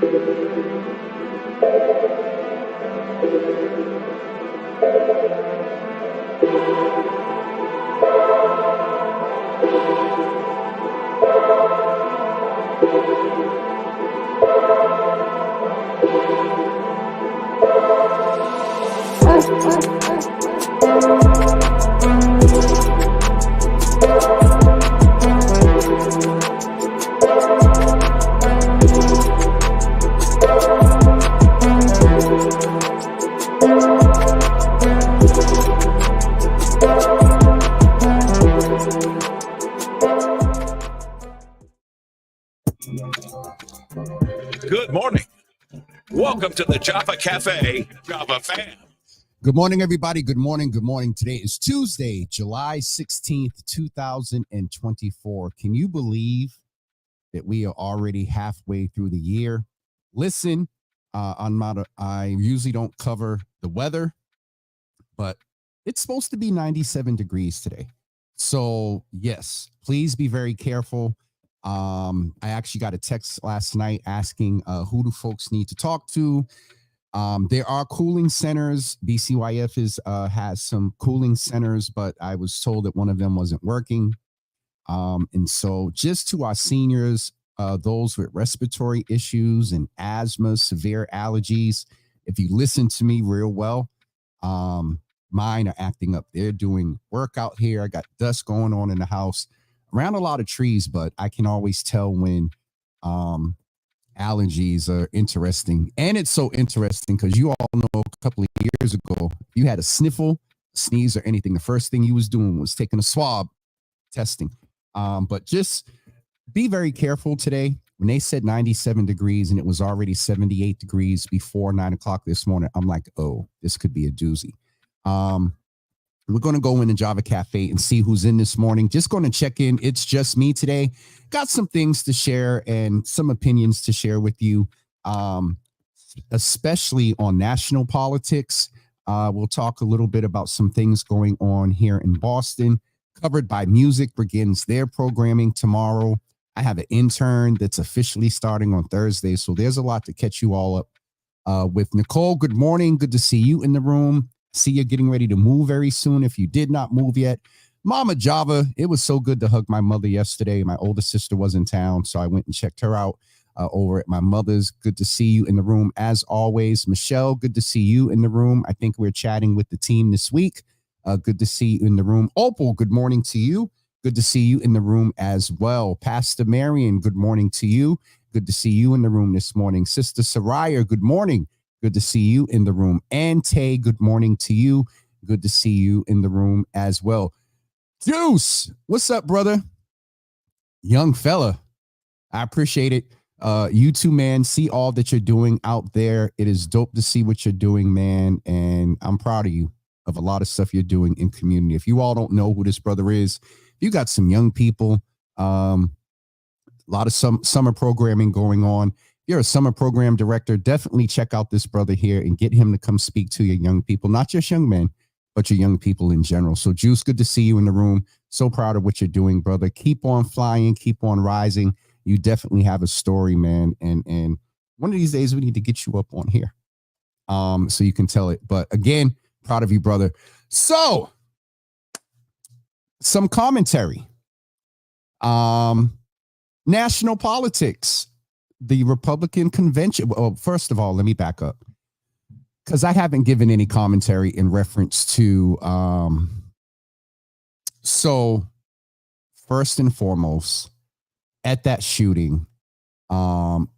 Good morning. Welcome to the Java Cafe, Java fam. Good morning, everybody. Good morning. Good morning. Today is Tuesday, July 16th, 2024. Can you believe that we are already halfway through the year? Listen, I usually don't cover the weather, but it's supposed to be 97 degrees today. So, yes, please be very careful. I actually got a text last night asking who do folks need to talk to. There are cooling centers. BCYF has some cooling centers, but I was told that one of them wasn't working. And so just to our seniors, those with respiratory issues and asthma, severe allergies, if you listen to me real well, mine are acting up. They're doing work out here. I got dust going on in the house around a lot of trees, but I can always tell when allergies are interesting. And it's so interesting because you all know a couple of years ago, if you had a sniffle, sneeze, or anything, the first thing you was doing was taking a swab testing. But just be very careful today. When they said 97 degrees and it was already 78 degrees before 9 o'clock this morning, I'm like, oh, this could be a doozy. We're going to go in the Java Cafe and see who's in this morning. Just going to check in. It's just me today. Got some things to share and some opinions to share with you, especially on national politics. We'll talk a little bit about some things going on here in Boston. Covered by Music begins their programming tomorrow. I have an intern that's officially starting on Thursday, so there's a lot to catch you all up with. Nicole, good morning. Good to see you in the room. See you getting ready to move very soon if you did not move yet. Mama Java, it was so good to hug my mother yesterday. My older sister was in town, so I went and checked her out over at my mother's. Good to see you in the room as always. Michelle, good to see you in the room. I think we're chatting with the team this week. Good to see you in the room. Opal, good morning to you. Good to see you in the room as well. Pastor Marion, good morning to you. Good to see you in the room this morning. Sister Soraya, good morning. Good to see you in the room. And Tay, good morning to you. Good to see you in the room as well. Deuce, what's up, brother? Young fella, I appreciate it. You two, man, see all that you're doing out there. It is dope to see what you're doing, man. And I'm proud of you, of a lot of stuff you're doing in community. If you all don't know who this brother is, you got some young people, a lot of summer programming going on. You're a summer program director, definitely check out this brother here and get him to come speak to your young people, not just young men, but your young people in general. So Juice, good to see you in the room. So proud of what you're doing, brother. Keep on flying, keep on rising. You definitely have a story, man. And one of these days we need to get you up on here so you can tell it. But again, proud of you, brother. So some commentary. National politics. The Republican convention. Well, first of all, let me back up because I haven't given any commentary in reference to. So first and foremost, at that shooting,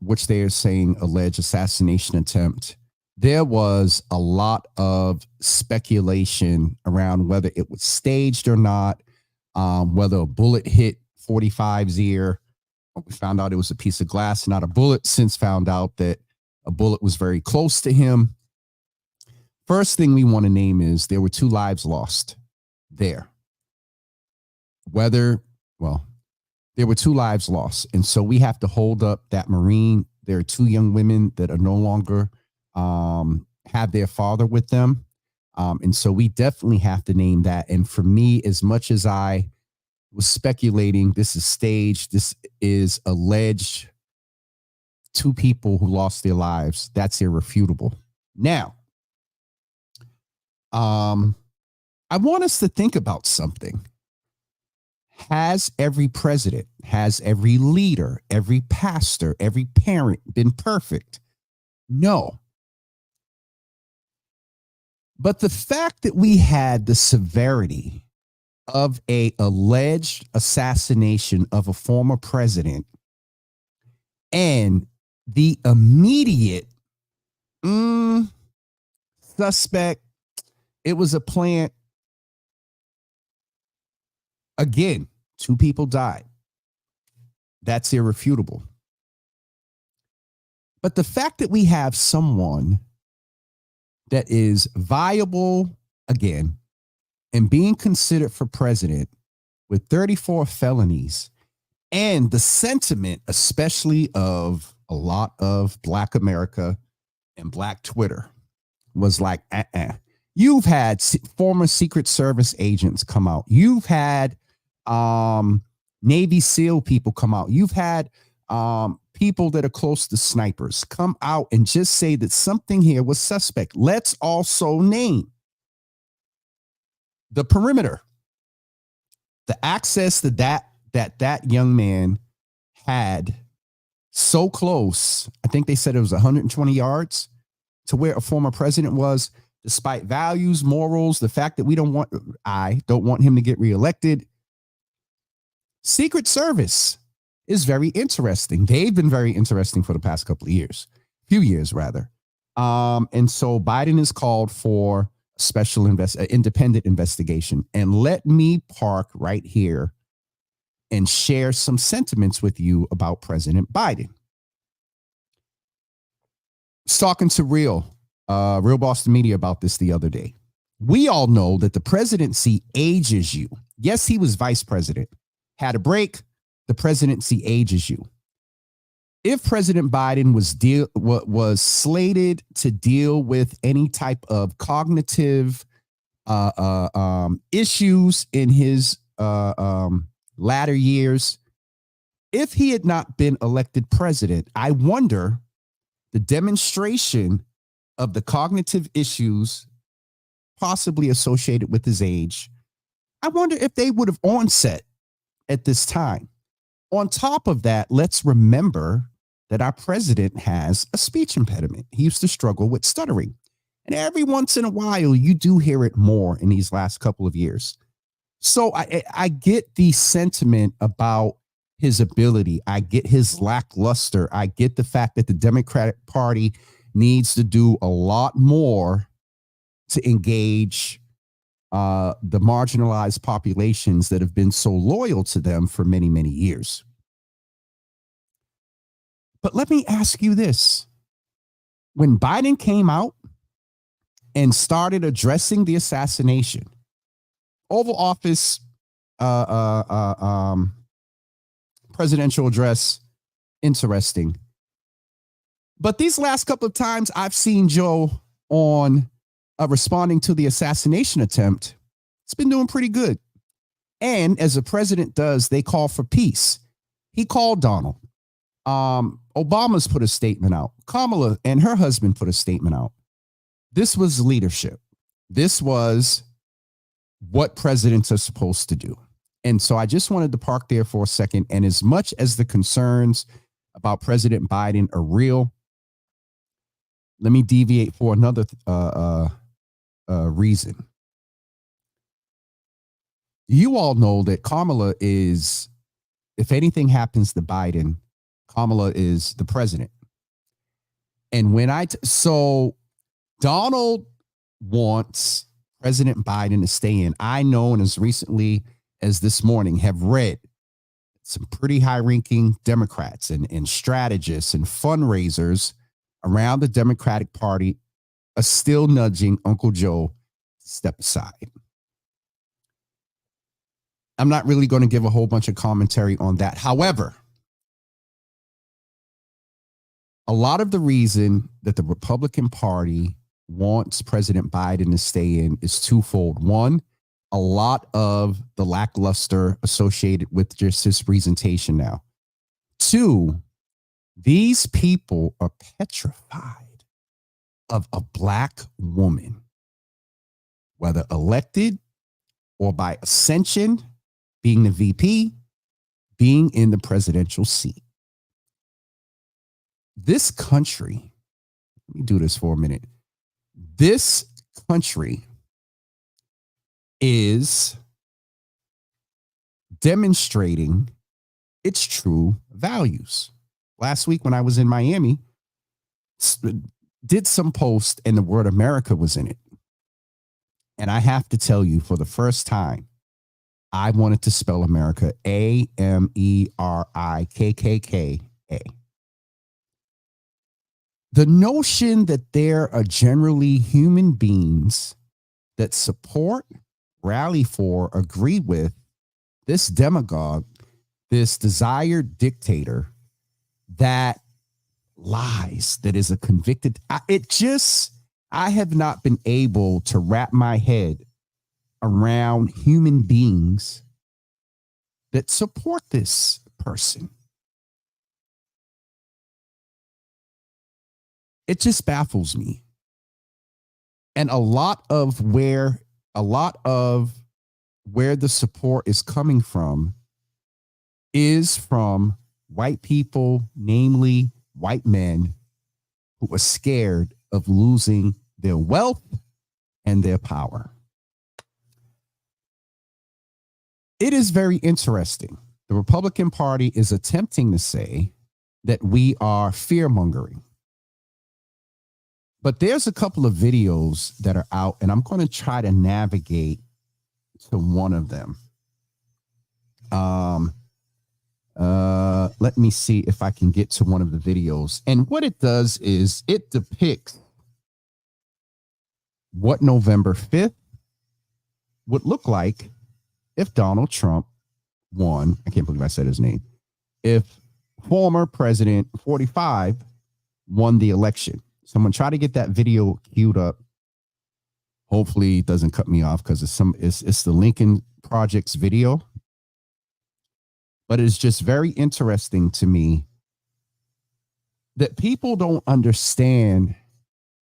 which they are saying alleged assassination attempt, there was a lot of speculation around whether it was staged or not, whether a bullet hit 45's ear. We found out it was a piece of glass, not a bullet. Since found out that a bullet was very close to him. First thing we want to name is there were 2 lives lost there. There were 2 lives lost. And so we have to hold up that Marine. There are 2 young women that are no longer have their father with them. And so we definitely have to name that. And for me, as much as I was speculating, this is staged, this is alleged, 2 people who lost their lives. That's irrefutable. Now, I want us to think about something. Has every president, has every leader, every pastor, every parent been perfect? No. But the fact that we had the severity of a alleged assassination of a former president and the immediate suspect, it was a plant. Again, 2 people died. That's irrefutable. But the fact that we have someone that is viable again and being considered for president with 34 felonies, and the sentiment, especially of a lot of Black America and Black Twitter, was like, You've had former Secret Service agents come out. You've had Navy SEAL people come out. You've had people that are close to snipers come out and just say that something here was suspect. Let's also name the perimeter, the access to that young man had so close. I think they said it was 120 yards to where a former president was, despite values, morals, the fact that I don't want him to get reelected. Secret Service is very interesting. They've been very interesting for the past few years rather. And so Biden is called for special independent investigation. And let me park right here and share some sentiments with you about President Biden. I was talking to Real Boston Media about this the other day. We all know that the presidency ages you. Yes, he was vice president. Had a break, the presidency ages you. If President Biden was slated to deal with any type of cognitive issues in his latter years, if he had not been elected president, I wonder the demonstration of the cognitive issues possibly associated with his age, I wonder if they would have onset at this time. On top of that, let's remember that our president has a speech impediment. He used to struggle with stuttering. And every once in a while, you do hear it more in these last couple of years. So I get the sentiment about his ability. I get his lackluster. I get the fact that the Democratic Party needs to do a lot more to engage the marginalized populations that have been so loyal to them for many, many years. But let me ask you this. When Biden came out and started addressing the assassination, Oval Office presidential address, interesting. But these last couple of times I've seen Joe on responding to the assassination attempt, it's been doing pretty good. And as the president does, they call for peace. He called Donald. Obama's put a statement out. Kamala and her husband put a statement out. This was leadership. This was what presidents are supposed to do. And so I just wanted to park there for a second. And as much as the concerns about President Biden are real, let me deviate for another reason. You all know that Kamala is, if anything happens to Biden, Kamala is the president. And so Donald wants President Biden to stay in. I know, and as recently as this morning, have read some pretty high-ranking Democrats and strategists and fundraisers around the Democratic Party are still nudging Uncle Joe to step aside. I'm not really going to give a whole bunch of commentary on that. However, a lot of the reason that the Republican Party wants President Biden to stay in is twofold. One, a lot of the lackluster associated with just his presentation now. Two, These people are petrified of a black woman, whether elected or by ascension, being the VP, being in the presidential seat. This country, let me do this for a minute. This country is demonstrating its true values. Last week when I was in Miami, did some post and the word America was in it. And I have to tell you, for the first time, I wanted to spell America Amerikka. The notion that there are generally human beings that support, rally for, agree with this demagogue, this desired dictator that lies, that is a convicted, I have not been able to wrap my head around human beings that support this person. It just baffles me. And a lot of where the support is coming from is from white people, namely white men who are scared of losing their wealth and their power. It is very interesting. The Republican Party is attempting to say that we are fear-mongering. But there's a couple of videos that are out, and I'm going to try to navigate to one of them. Let me see if I can get to one of the videos. And what it does is it depicts what November 5th would look like if Donald Trump won. I can't believe I said his name. If former President 45 won the election. Someone try to get that video queued up. Hopefully it doesn't cut me off because it's the Lincoln Project's video. But it's just very interesting to me that people don't understand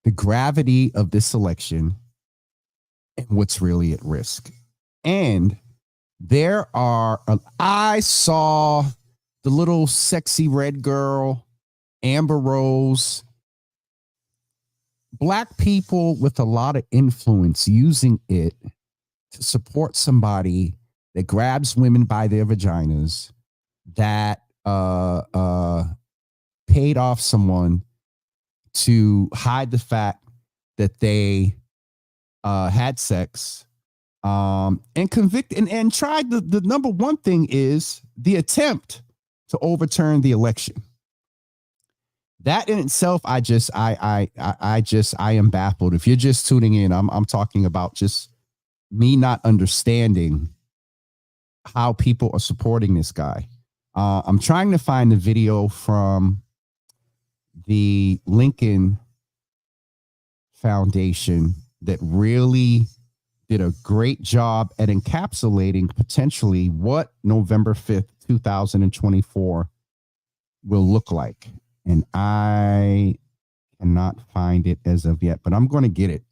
the gravity of this election and what's really at risk. And I saw the little sexy red girl, Amber Rose, Black people with a lot of influence using it to support somebody that grabs women by their vaginas, that paid off someone to hide the fact that they had sex, and convict and tried the number one thing is the attempt to overturn the election. That in itself, I am baffled. If you're just tuning in, I'm talking about just me not understanding how people are supporting this guy. I'm trying to find the video from the Lincoln Foundation that really did a great job at encapsulating potentially what November 5th, 2024 will look like. And I cannot find it as of yet, but I'm going to get it.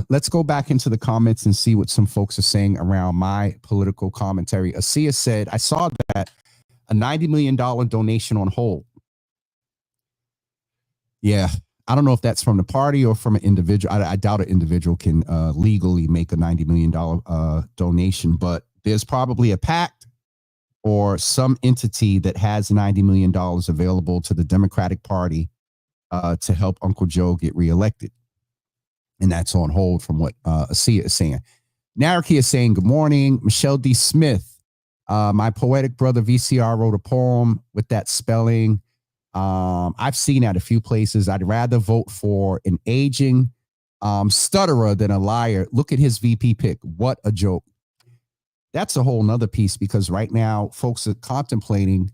Let's go back into the comments and see what some folks are saying around my political commentary. Asia said, I saw that a $90 million donation on hold. Yeah, I don't know if that's from the party or from an individual. I doubt an individual can legally make a $90 million donation, but there's probably a pact or some entity that has $90 million available to the Democratic Party to help Uncle Joe get reelected. And that's on hold from what Asia is saying. Naraki is saying, good morning. Michelle D. Smith, my poetic brother VCR wrote a poem with that spelling. I've seen at a few places. I'd rather vote for an aging stutterer than a liar. Look at his VP pick. What a joke. That's a whole nother piece, because right now folks are contemplating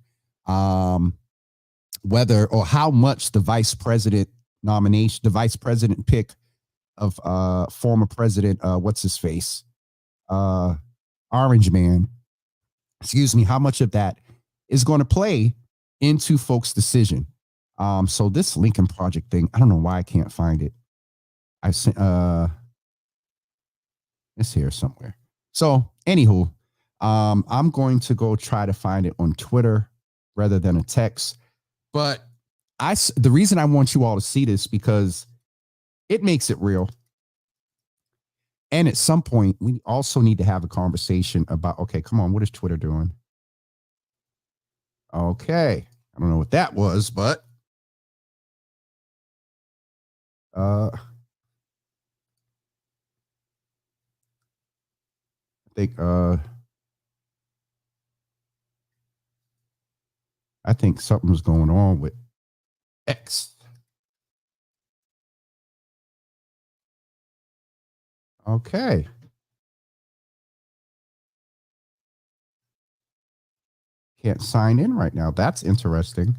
whether or how much the vice president nomination, the vice president pick of former president, what's his face? Orange Man. Excuse me, how much of that is going to play into folks' decision. So this Lincoln Project thing, I don't know why I can't find it. I sent it's here somewhere. So anywho, I'm going to go try to find it on Twitter rather than a text. But the reason I want you all to see this because it makes it real. And at some point, we also need to have a conversation about, okay, come on, what is Twitter doing? Okay. I don't know what that was, but I think something's going on with X. Okay. Can't sign in right now. That's interesting.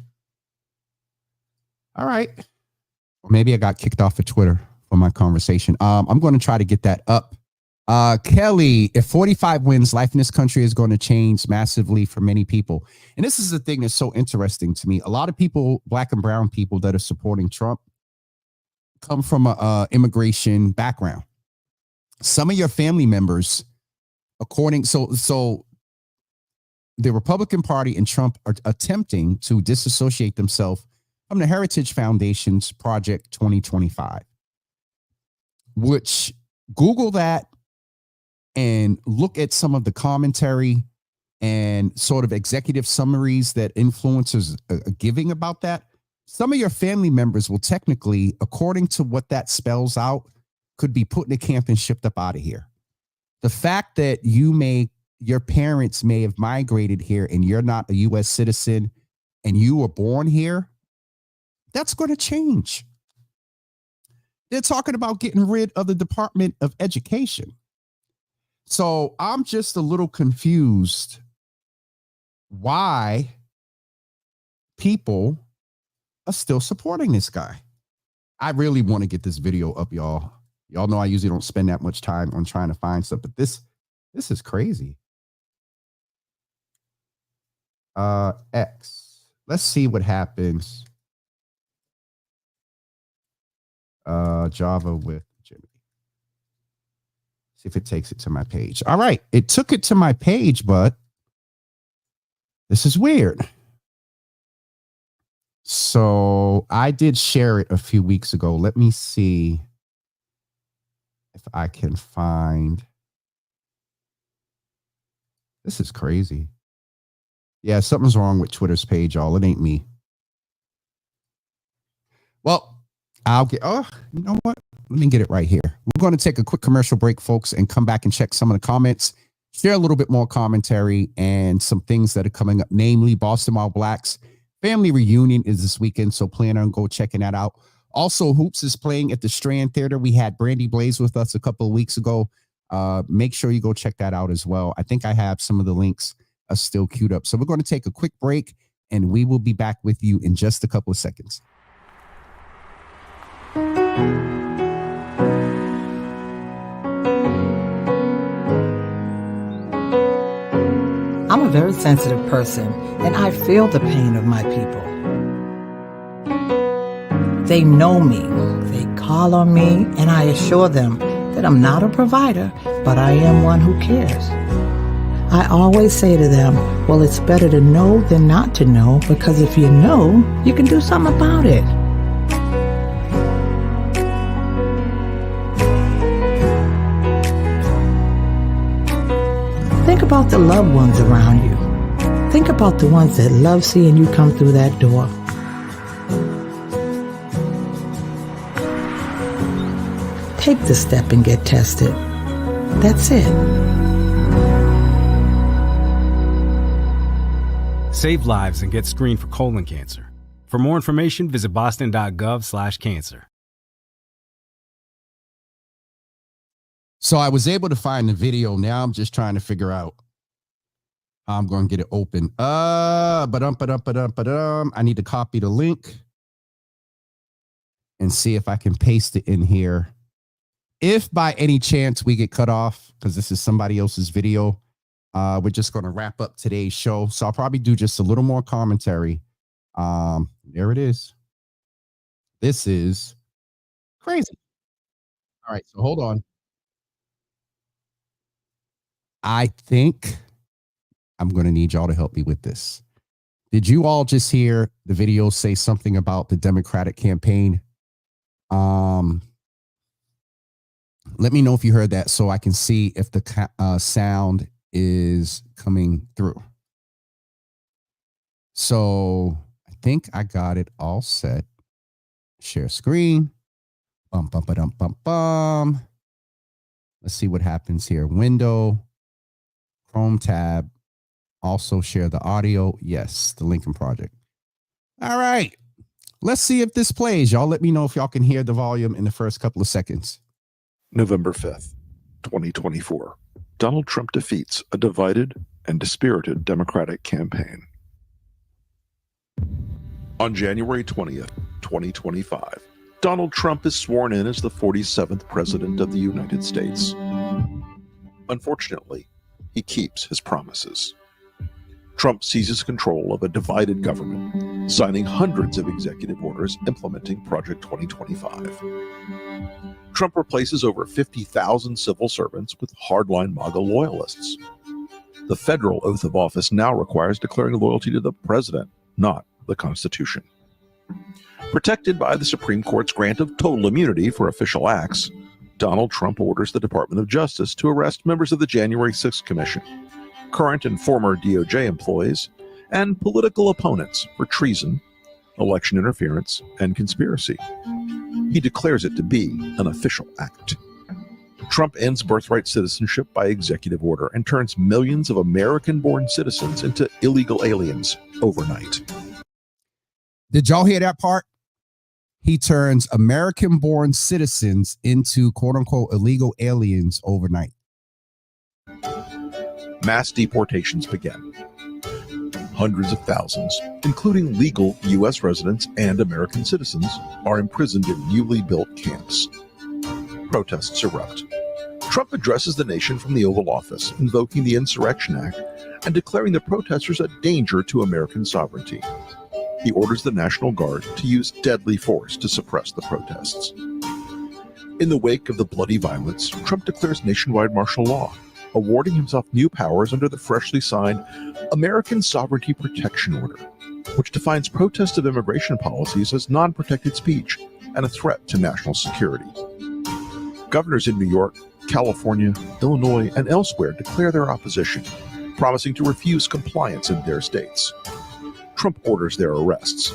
All right. Or maybe I got kicked off of Twitter for my conversation. I'm going to try to get that up. Kelly, if 45 wins, life in this country is going to change massively for many people. And this is the thing that's so interesting to me. A lot of people, black and brown people that are supporting Trump, come from a immigration background. Some of your family members, so the Republican Party and Trump are attempting to disassociate themselves from the Heritage Foundation's Project 2025, which Google that and look at some of the commentary and sort of executive summaries that influencers are giving about that. Some of your family members will technically, according to what that spells out, could be put in a camp and shipped up out of here. The fact that your parents may have migrated here and you're not a U.S. citizen and you were born here, that's going to change. They're talking about getting rid of the Department of Education. So I'm just a little confused why people are still supporting this guy. I really want to get this video up, y'all. Y'all know I usually don't spend that much time on trying to find stuff, but this is crazy. X. Let's see what happens. Java with Jimmy. See if it takes it to my page. All right. It took it to my page, but this is weird. So I did share it a few weeks ago. Let me see if I can find. This is crazy. Yeah, something's wrong with Twitter's page, y'all. It ain't me. Well, you know what? Let me get it right here. We're going to take a quick commercial break, folks, and come back and check some of the comments, share a little bit more commentary and some things that are coming up, namely Boston Wild Blacks family reunion is this weekend, so plan on go checking that out. Also, Hoops is playing at the Strand Theater. We had Brandy Blaze with us a couple of weeks ago. Make sure you go check that out as well. I think I have some of the links still queued up. So we're going to take a quick break, and we will be back with you in just a couple of seconds. I'm a very sensitive person, and I feel the pain of my people. They know me, they call on me, and I assure them that I'm not a provider, but I am one who cares. I always say to them, well, it's better to know than not to know, because if you know, you can do something about it. Think about the loved ones around you. Think about the ones that love seeing you come through that door. Take the step and get tested. That's it. Save lives and get screened for colon cancer. For more information, visit boston.gov/cancer. So I was able to find the video. Now I'm just trying to figure out how I'm going to get it open. I need to copy the link and see if I can paste it in here. If by any chance we get cut off, because this is somebody else's video, we're just going to wrap up today's show. So I'll probably do just a little more commentary There it is. This is crazy. All right, so hold on. I think I'm going to need y'all to help me with this. Did you all just hear the video say something about the Democratic campaign? Let me know if you heard that so I can see if the sound is coming through. So I think I got it all set. Share screen. Bum, bum, ba-dum, bum, bum. Let's see what happens here. Window, Chrome tab. Also share the audio. Yes, the Lincoln Project. All right. Let's see if this plays. Y'all let me know if y'all can hear the volume in the first couple of seconds. November 5th, 2024. Donald Trump defeats a divided and dispirited Democratic campaign. On January 20th, 2025, Donald Trump is sworn in as the 47th President of the United States. Unfortunately, he keeps his promises. Trump seizes control of a divided government, signing hundreds of executive orders implementing Project 2025. Trump replaces over 50,000 civil servants with hardline MAGA loyalists. The federal oath of office now requires declaring loyalty to the president, not the Constitution. Protected by the Supreme Court's grant of total immunity for official acts, Donald Trump orders the Department of Justice to arrest members of the January 6th Commission, current and former DOJ employees, and political opponents for treason, election interference, and conspiracy. He declares it to be an official act. Trump ends birthright citizenship by executive order and turns millions of American-born citizens into illegal aliens overnight. Did y'all hear that part? He turns American-born citizens into quote-unquote illegal aliens overnight. Mass deportations began. Hundreds of thousands, including legal U.S. residents and American citizens, are imprisoned in newly built camps. Protests erupt. Trump addresses the nation from the Oval Office, invoking the Insurrection Act and declaring the protesters a danger to American sovereignty. He orders the National Guard to use deadly force to suppress the protests. In the wake of the bloody violence, Trump declares nationwide martial law, awarding himself new powers under the freshly signed American Sovereignty Protection Order, which defines protest of immigration policies as non-protected speech and a threat to national security. Governors in New York, California, Illinois, and elsewhere declare their opposition, promising to refuse compliance in their states. Trump orders their arrests.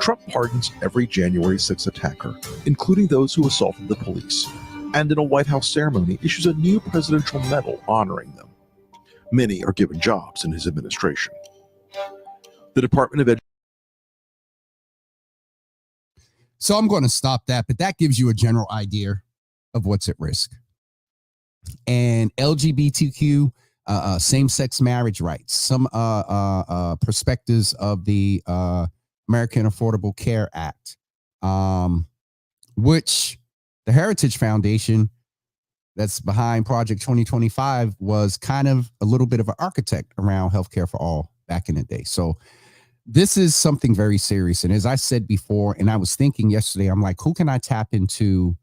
Trump pardons every January 6th attacker, including those who assaulted the police, and in a White House ceremony issues a new presidential medal honoring them. Many are given jobs in his administration. The Department of Education. So I'm going to stop that, but that gives you a general idea of what's at risk. And LGBTQ, same-sex marriage rights, some perspectives of the American Affordable Care Act, which the Heritage Foundation that's behind Project 2025 was kind of a little bit of an architect around healthcare for all back in the day. So this is something very serious. And as I said before, and I was thinking yesterday, I'm like, who can I tap into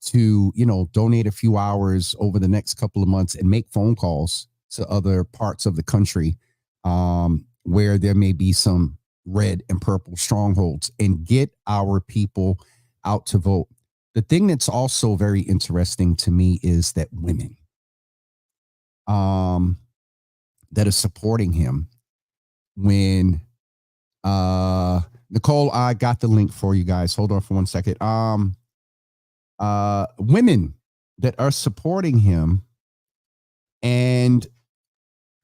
to, donate a few hours over the next couple of months and make phone calls to other parts of the country where there may be some red and purple strongholds and get our people out to vote. The thing that's also very interesting to me is that women that are supporting him when Nicole, I got the link for you guys. Hold on for 1 second. Women that are supporting him and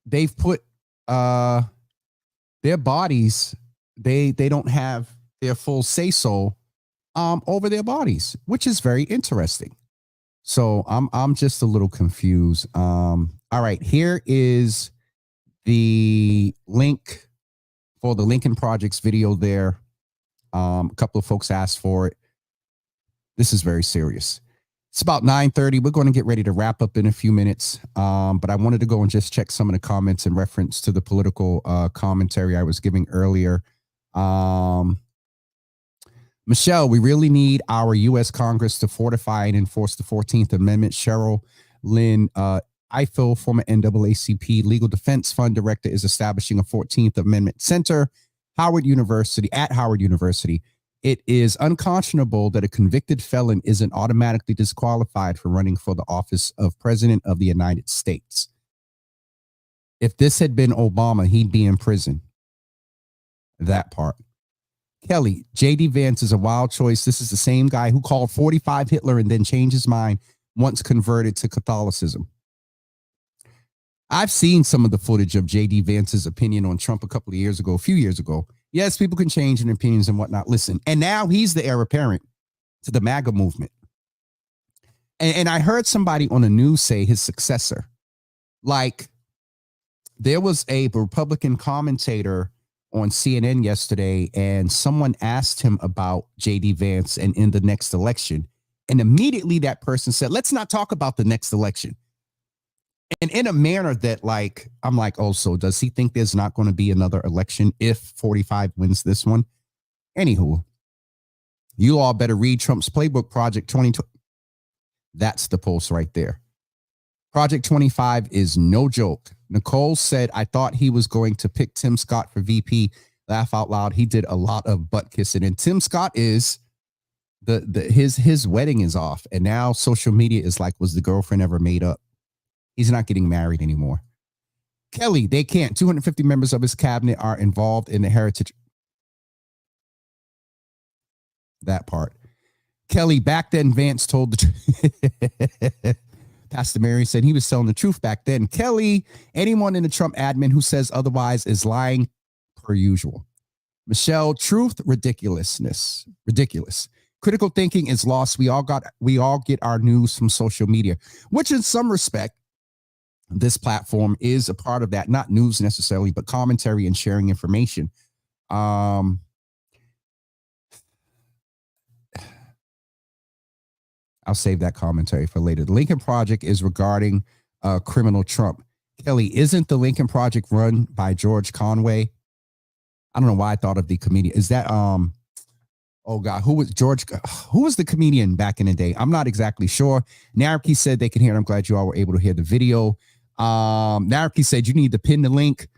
they've put their bodies, they don't have their full say-so over their bodies, which is very interesting. So I'm just a little confused. All right, here is the link for the Lincoln Project's video there. A couple of folks asked for it. This is very serious. It's about 9:30. We're going to get ready to wrap up in a few minutes. But I wanted to go and just check some of the comments in reference to the political commentary I was giving earlier. Michelle, we really need our U.S. Congress to fortify and enforce the 14th Amendment. Cheryl Lynn Eiffel, former NAACP Legal Defense Fund Director, is establishing a 14th Amendment Center at Howard University. It is unconscionable that a convicted felon isn't automatically disqualified for running for the office of President of the United States. If this had been Obama, he'd be in prison. That part. Kelly, J.D. Vance is a wild choice. This is the same guy who called 45 Hitler and then changed his mind once converted to Catholicism. I've seen some of the footage of J.D. Vance's opinion on Trump a few years ago. Yes, people can change in opinions and whatnot. Listen, and now he's the heir apparent to the MAGA movement. And I heard somebody on the news say his successor. Like, there was a Republican commentator on CNN yesterday, and someone asked him about J.D. Vance and in the next election. And immediately that person said, let's not talk about the next election. And in a manner that, like, I'm like, oh, so does he think there's not going to be another election if 45 wins this one? Anywho, you all better read Trump's playbook, Project 2020. That's the post right there. Project 25 is no joke. Nicole said, I thought he was going to pick Tim Scott for VP. Laugh out loud. He did a lot of butt kissing. And Tim Scott is his wedding is off. And now social media is like, was the girlfriend ever made up? He's not getting married anymore. Kelly, they can't. 250 members of his cabinet are involved in the heritage. That part. Kelly, back then, Vance told the truth. Pastor Mary said he was telling the truth back then. Kelly, anyone in the Trump admin who says otherwise is lying per usual. Michelle, truth, ridiculous. Critical thinking is lost. We all get our news from social media, which in some respect, this platform is a part of that, not news necessarily, but commentary and sharing information. I'll save that commentary for later. The Lincoln Project is regarding criminal Trump. Kelly, isn't the Lincoln Project run by George Conway? I don't know why I thought of the comedian. Is that, oh God, who was the comedian back in the day? I'm not exactly sure. Naraki said they can hear. I'm glad you all were able to hear the video. Naraki said you need to pin the link.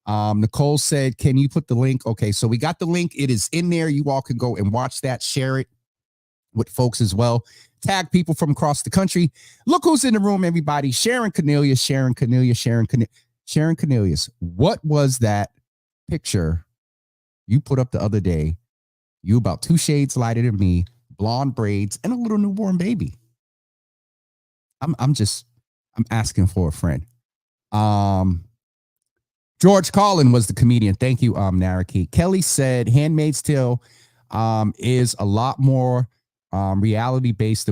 Nicole said, can you put the link? Okay, so we got the link. It is in there. You all can go and watch that, share it with folks as well. Tag people from across the country. Look who's in the room, everybody. Sharon Cornelius. What was that picture you put up the other day? You about 2 shades lighter than me, blonde braids, and a little newborn baby. I'm asking for a friend. George Carlin was the comedian. Thank you, Naraki. Kelly said Handmaid's Tale is a lot more reality based.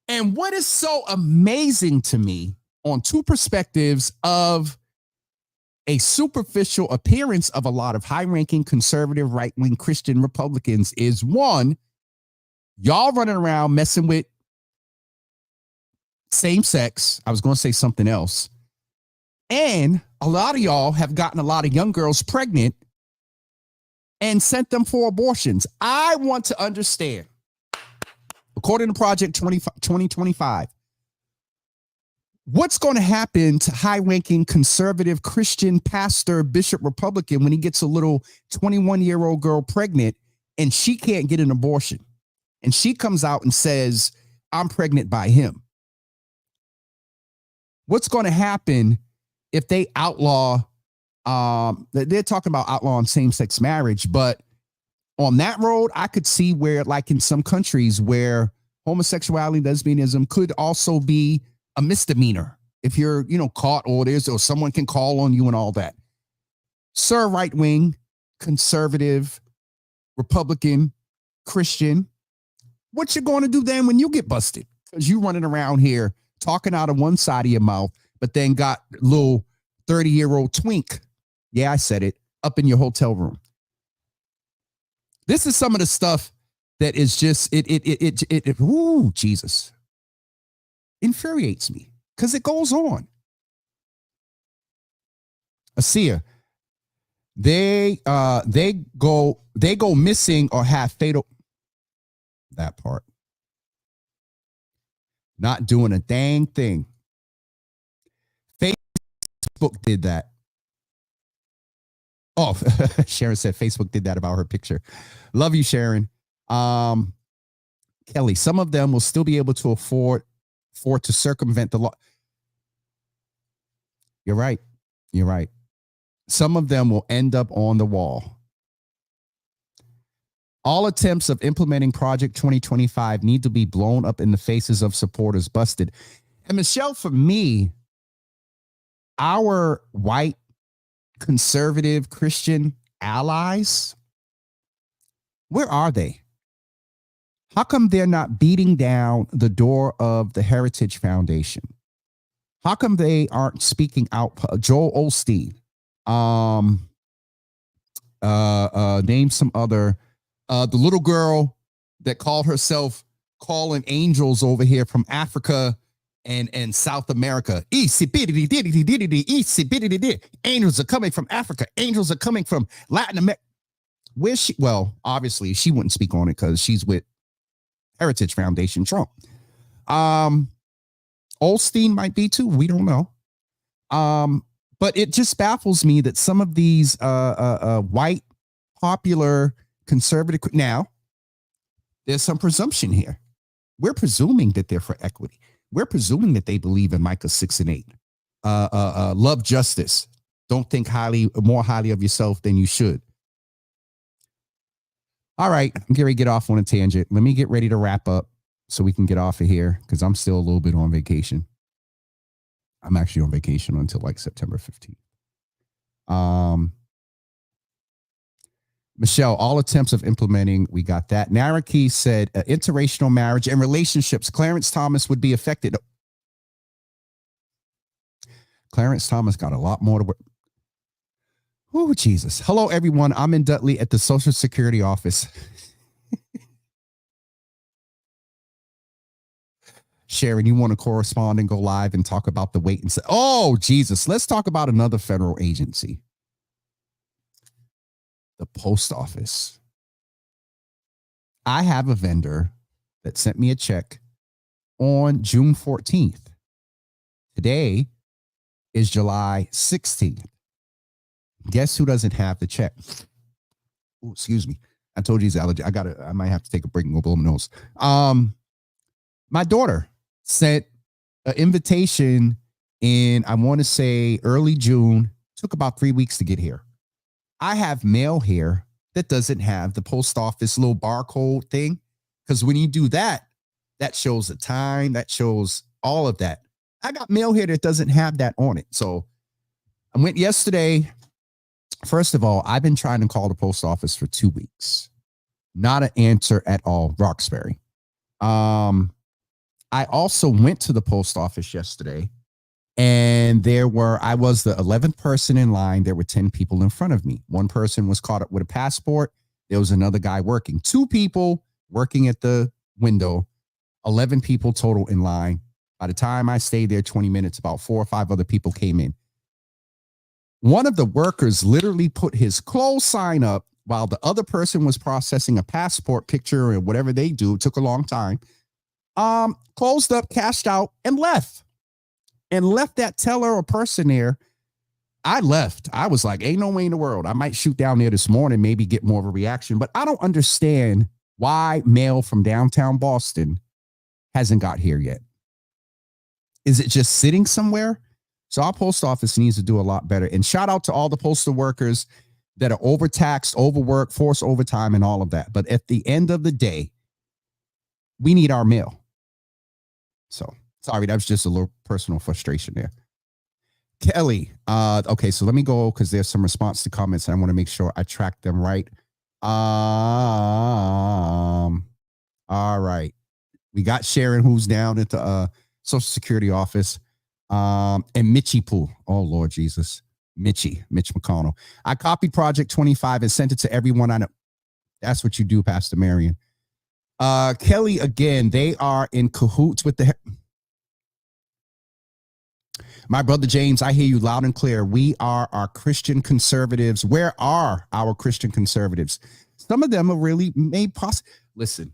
And what is so amazing to me on two perspectives of a superficial appearance of a lot of high-ranking conservative right-wing Christian Republicans is, one, y'all running around messing with same sex. I was going to say something else. And a lot of y'all have gotten a lot of young girls pregnant and sent them for abortions. I want to understand, according to Project 2025, what's going to happen to high-ranking conservative Christian pastor, bishop, Republican when he gets a little 21-year-old girl pregnant and she can't get an abortion? And she comes out and says, I'm pregnant by him. What's going to happen if they outlaw, they're talking about outlawing same-sex marriage, but on that road, I could see where, like in some countries where homosexuality, lesbianism could also be a misdemeanor if you're, caught or someone can call on you and all that. Sir, right-wing, conservative, Republican, Christian, what you going to do then when you get busted? Because you running around here talking out of one side of your mouth, but then got little 30-year-old twink. Yeah, I said it, up in your hotel room. This is some of the stuff that is just, ooh, Jesus. infuriates me because it goes on. Asia, they go missing or have fatal. That part. Not doing a dang thing. Facebook did that. Oh, Sharon said Facebook did that about her picture. Love you, Sharon. Kelly, some of them will still be able to afford to circumvent the law. You're right. You're right. Some of them will end up on the wall. All attempts of implementing Project 2025 need to be blown up in the faces of supporters, busted. And Michelle, for me, our white conservative Christian allies, where are they? How come they're not beating down the door of the Heritage Foundation? How come they aren't speaking out? Joel Osteen, name some other, the little girl that called herself calling angels over here from Africa and South America. Angels are coming from Africa. Angels are coming from Latin America. Where she? Well, obviously she wouldn't speak on it because she's with Heritage Foundation Trump. Olstein might be too. We don't know. But it just baffles me that some of these white popular conservative, now there's some presumption here. We're presuming that they're for equity. We're presuming that they believe in Micah 6:8. Love justice. Don't think more highly of yourself than you should. All right, I'm getting ready to get off on a tangent. Let me get ready to wrap up so we can get off of here because I'm still a little bit on vacation. I'm actually on vacation until like September 15th. Michelle, all attempts of implementing, we got that. Naraki said interracial marriage and relationships. Clarence Thomas would be affected. Clarence Thomas got a lot more to work. Oh, Jesus. Hello, everyone. I'm in Dudley at the Social Security office. Sharon, you want to correspond and go live and talk about the wait and say, oh, Jesus. Let's talk about another federal agency. The post office. I have a vendor that sent me a check on June 14th. Today is July 16th. Guess who doesn't have the check? Oh, excuse me. I told you he's allergy. I might have to take a break and go blow my nose. My daughter sent an invitation in, I want to say early June. Took about 3 weeks to get here. I have mail here that doesn't have the post office little barcode thing. Because when you do that, that shows the time, that shows all of that. I got mail here that doesn't have that on it. So I went yesterday. First of all, I've been trying to call the post office for 2 weeks. Not an answer at all, Roxbury. I also went to the post office yesterday. And I was the 11th person in line. There were 10 people in front of me. One person was caught up with a passport. There was another guy working. 2 people working at the window. 11 people total in line. By the time I stayed there 20 minutes, about 4 or 5 other people came in. One of the workers literally put his close sign up while the other person was processing a passport picture or whatever they do. It took a long time. Closed up, cashed out, and left. And left that teller or person there. I left. I was like, ain't no way in the world. I might shoot down there this morning, maybe get more of a reaction. But I don't understand why mail from downtown Boston hasn't got here yet. Is it just sitting somewhere? So our post office needs to do a lot better. And shout out to all the postal workers that are overtaxed, overworked, forced overtime, and all of that. But at the end of the day, we need our mail. So sorry, that was just a little personal frustration there. Kelly, okay, so let me go because there's some response to comments and I want to make sure I track them right. All right. We got Sharon, who's down at the Social Security office. And Mitchie Pooh. Oh, Lord Jesus. Mitch McConnell. I copied Project 25 and sent it to everyone I know. That's what you do, Pastor Marion. Kelly, again, they are in cahoots with the My brother James, I hear you loud and clear. We are our Christian conservatives. Where are our Christian conservatives? Some of them are really made possible. Listen,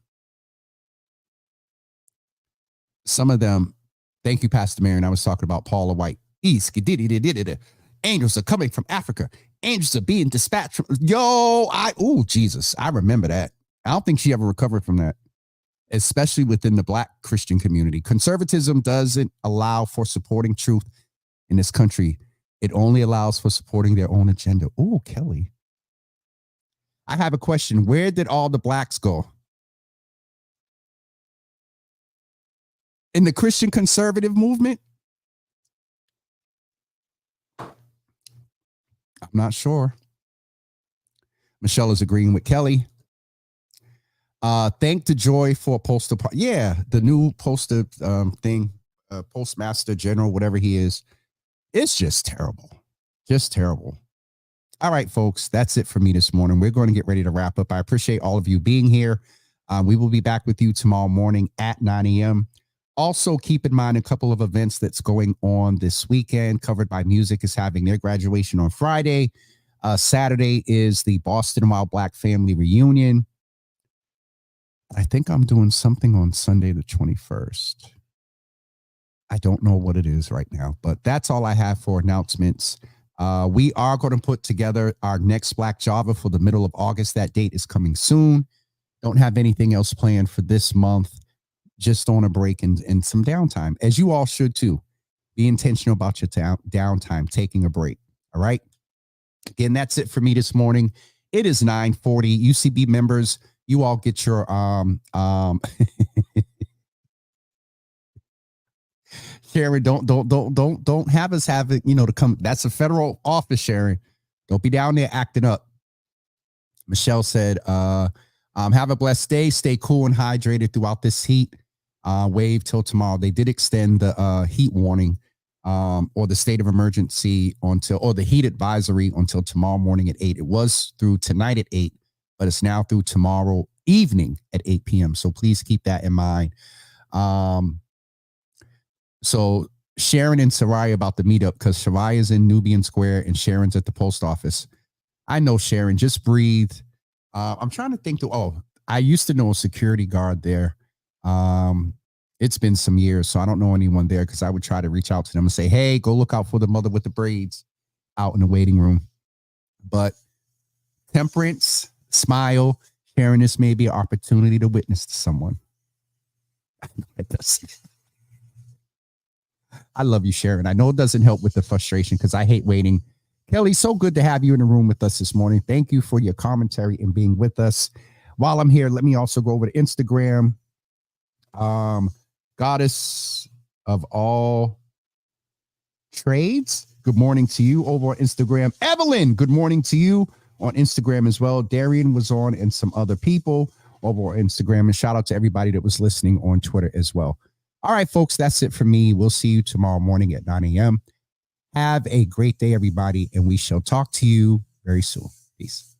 some of them, thank you, Pastor Marion. I was talking about Paula White. Angels are coming from Africa. Angels are being dispatched from, Jesus, I remember that. I don't think she ever recovered from that, especially within the Black Christian community. Conservatism doesn't allow for supporting truth in this country. It only allows for supporting their own agenda. Oh, Kelly. I have a question. Where did all the blacks go? In the Christian conservative movement? I'm not sure. Michelle is agreeing with Kelly. Thank the Joy for a poster. Yeah, the new poster thing, Postmaster General, whatever he is. It's just terrible. Just terrible. All right, folks, that's it for me this morning. We're going to get ready to wrap up. I appreciate all of you being here. We will be back with you tomorrow morning at 9 a.m. Also, keep in mind a couple of events that's going on this weekend. Covered by Music is having their graduation on Friday. Saturday is the Boston Wild Black Family Reunion. I think I'm doing something on Sunday the 21st. I don't know what it is right now, but that's all I have for announcements. We are going to put together our next Black Java for the middle of August. That date is coming soon. Don't have anything else planned for this month. Just on a break and some downtime, as you all should too. Be intentional about your downtime, taking a break. All right. Again, that's it for me this morning. It is 9:40. UCB members, you all get your Sharon, don't have us have it, to come. That's a federal office, Sharon. Don't be down there acting up. Michelle said, have a blessed day. Stay cool and hydrated throughout this heat wave till tomorrow. They did extend the heat warning or the state of emergency or the heat advisory until tomorrow morning at 8. It was through tonight at 8, but it's now through tomorrow evening at 8 p.m. So please keep that in mind. So Sharon and Soraya about the meetup, because Soraya's in Nubian Square and Sharon's at the post office. I know, Sharon, just breathe. I'm trying to think I used to know a security guard there. It's been some years, so I don't know anyone there, because I would try to reach out to them and say, hey, go look out for the mother with the braids out in the waiting room. But temperance, smile, Sharon, this may be an opportunity to witness to someone. I love you, Sharon. I know it doesn't help with the frustration because I hate waiting. Kelly, so good to have you in the room with us this morning. Thank you for your commentary and being with us. While I'm here, let me also go over to Instagram. Goddess of all trades, good morning to you over on Instagram. Evelyn, good morning to you on Instagram as well. Darian was on and some other people over on Instagram. And shout out to everybody that was listening on Twitter as well. All right, folks, that's it for me. We'll see you tomorrow morning at 9 a.m. Have a great day, everybody, and we shall talk to you very soon. Peace.